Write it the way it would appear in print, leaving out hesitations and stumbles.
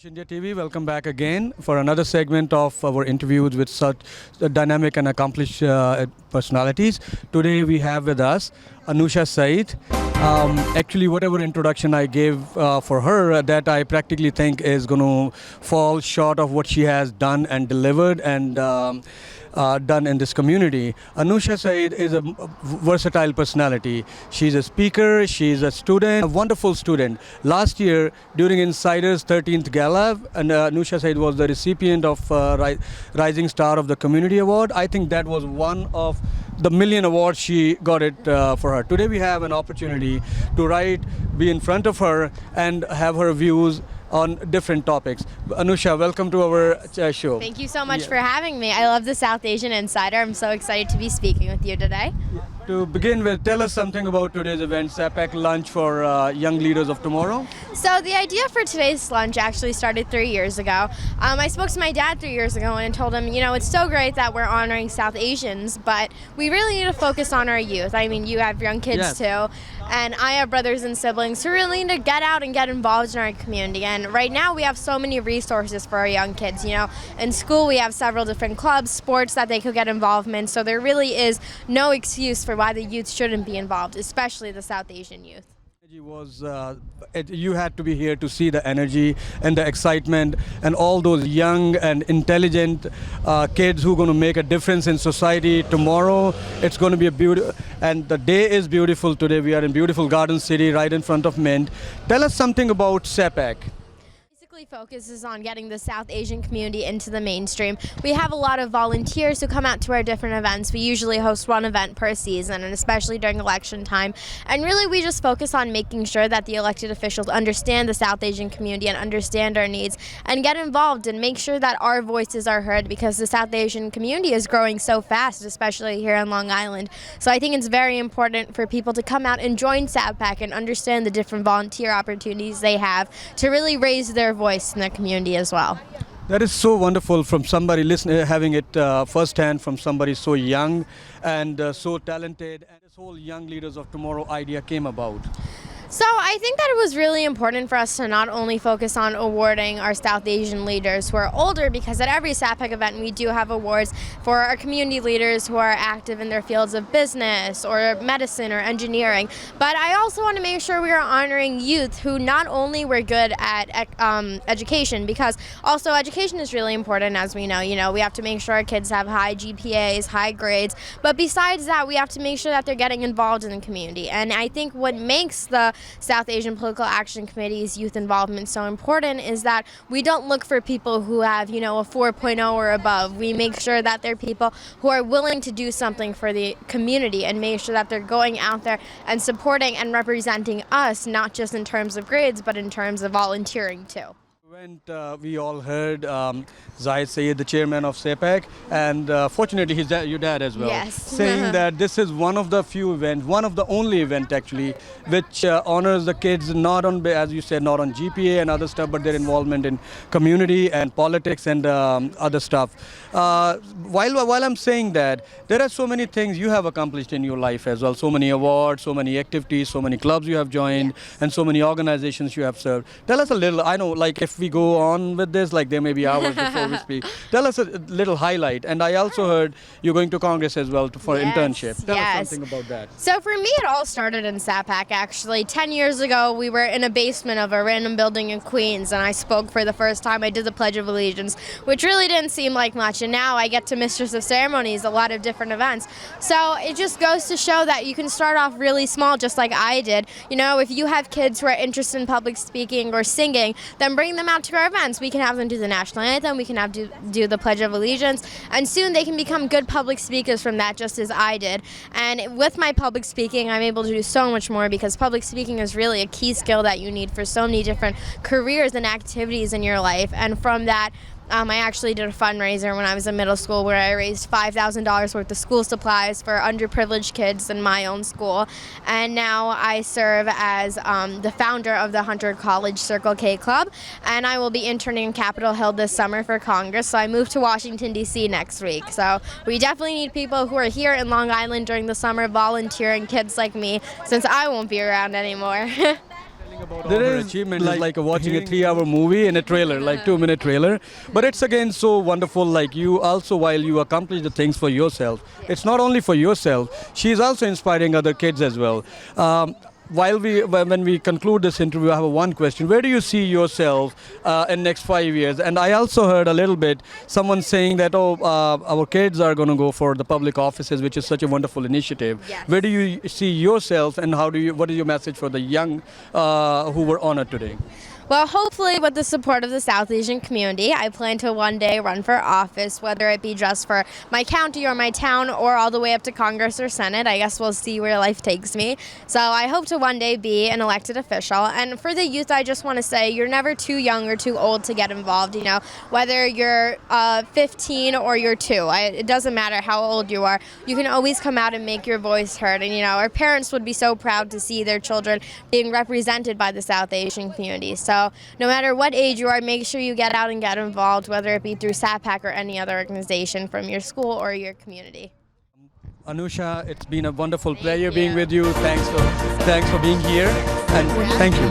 India TV, welcome back again for another segment of our interviews with such dynamic and accomplished personalities. Today we have with us Anusha Saeed. Actually, whatever introduction I gave for her, that I practically think is going to fall short of what she has done and delivered and done in this community. Anusha Saeed is a versatile personality. She's a speaker, she's a student, a wonderful student. Last year, during Insider's 13th Gala, and Anusha Saeed was the recipient of Rising Star of the Community Award. I think that was one of the million awards she got it for her. Today we have an opportunity to be in front of her and have her views on different topics. Anusha, welcome to our show. Thank you so much for having me. I love the South Asian Insider. I'm so excited to be speaking with you today. To begin with, tell us something about today's event, SAPAC Lunch for Young Leaders of Tomorrow. So the idea for today's lunch actually started 3 years ago. I spoke to my dad 3 years ago and told him, you know, it's so great that we're honoring South Asians, but we really need to focus on our youth. I mean, you have young kids too, and I have brothers and siblings who really need to get out and get involved in our community. And right now we have so many resources for our young kids. You know, in school we have several different clubs, sports that they could get involved in, so there really is no excuse for why the youth shouldn't be involved, especially the South Asian youth. You had to be here to see the energy and the excitement and all those young and intelligent kids who are going to make a difference in society tomorrow. It's going to be a beautiful, and the day is beautiful today. We are in beautiful Garden City right in front of Mint. Tell us something about SAPAC. Focuses on getting the South Asian community into the mainstream. We have a lot of volunteers who come out to our different events. We usually host one event per season, and especially during election time. And really we just focus on making sure that the elected officials understand the South Asian community and understand our needs and get involved and make sure that our voices are heard, because the South Asian community is growing so fast, especially here on Long Island. So I think it's very important for people to come out and join SAPAC and understand the different volunteer opportunities they have to really raise their voice in the community as well. That is so wonderful from somebody listening, having it firsthand from somebody so young and so talented. And this whole Young Leaders of Tomorrow idea came about. So I think that it was really important for us to not only focus on awarding our South Asian leaders who are older, because at every SAPAC event we do have awards for our community leaders who are active in their fields of business or medicine or engineering. But I also want to make sure we are honoring youth who not only were good at education, because also education is really important, as we know. You know, we have to make sure our kids have high GPAs, high grades. But besides that, we have to make sure that they're getting involved in the community. And I think what makes the South Asian Political Action Committee's youth involvement so important is that we don't look for people who have, you know, a 4.0 or above. We make sure that they're people who are willing to do something for the community and make sure that they're going out there and supporting and representing us, not just in terms of grades, but in terms of volunteering too. We all heard Zahid Sayed, the chairman of SAPAC, and fortunately he's your dad as well, saying that this is one of the few events, one of the only event actually, which honors the kids not on, as you said, not on GPA and other stuff, but their involvement in community and politics and other stuff. While I'm saying that, there are so many things you have accomplished in your life as well, so many awards, so many activities, so many clubs you have joined, and so many organizations you have served. Tell us a little. I know, like, if we go on with this, like there may be hours before we speak. Tell us a little highlight. And I also heard you're going to Congress as well for internship. Tell us something about that. So for me, it all started in SAPAC actually. 10 years ago, we were in a basement of a random building in Queens, and I spoke for the first time. I did the Pledge of Allegiance, which really didn't seem like much. And now I get to Mistress of Ceremonies, a lot of different events. So it just goes to show that you can start off really small, just like I did. You know, if you have kids who are interested in public speaking or singing, then bring them out to our events. We can have them do the national anthem, we can have do the Pledge of Allegiance, and soon they can become good public speakers from that, just as I did. And with my public speaking, I'm able to do so much more, because public speaking is really a key skill that you need for so many different careers and activities in your life. And from that, I actually did a fundraiser when I was in middle school where I raised $5,000 worth of school supplies for underprivileged kids in my own school. And now I serve as the founder of the Hunter College Circle K Club, and I will be interning in Capitol Hill this summer for Congress. So I move to Washington, D.C. next week. So we definitely need people who are here in Long Island during the summer volunteering, kids like me, since I won't be around anymore. There is achievement is like watching a 3-hour movie in a trailer, like 2-minute trailer. But it's again so wonderful. Like you also, while you accomplish the things for yourself, it's not only for yourself. She's also inspiring other kids as well. When we conclude this interview, I have one question. Where do you see yourself in next 5 years? And I also heard a little bit someone saying that, our kids are going to go for the public offices, which is such a wonderful initiative. Yes. Where do you see yourself, and what is your message for the young who were honored today? Well, hopefully with the support of the South Asian community, I plan to one day run for office, whether it be just for my county or my town or all the way up to Congress or Senate. I guess we'll see where life takes me. So I hope to one day be an elected official. And for the youth, I just want to say you're never too young or too old to get involved. You know, whether you're 15 or you're 2, it doesn't matter how old you are. You can always come out and make your voice heard. And, you know, our parents would be so proud to see their children being represented by the South Asian community. So no matter what age you are, make sure you get out and get involved, whether it be through SAPAC or any other organization from your school or your community. Anusha, it's been a wonderful pleasure being with you. Thanks for being here, and thank you.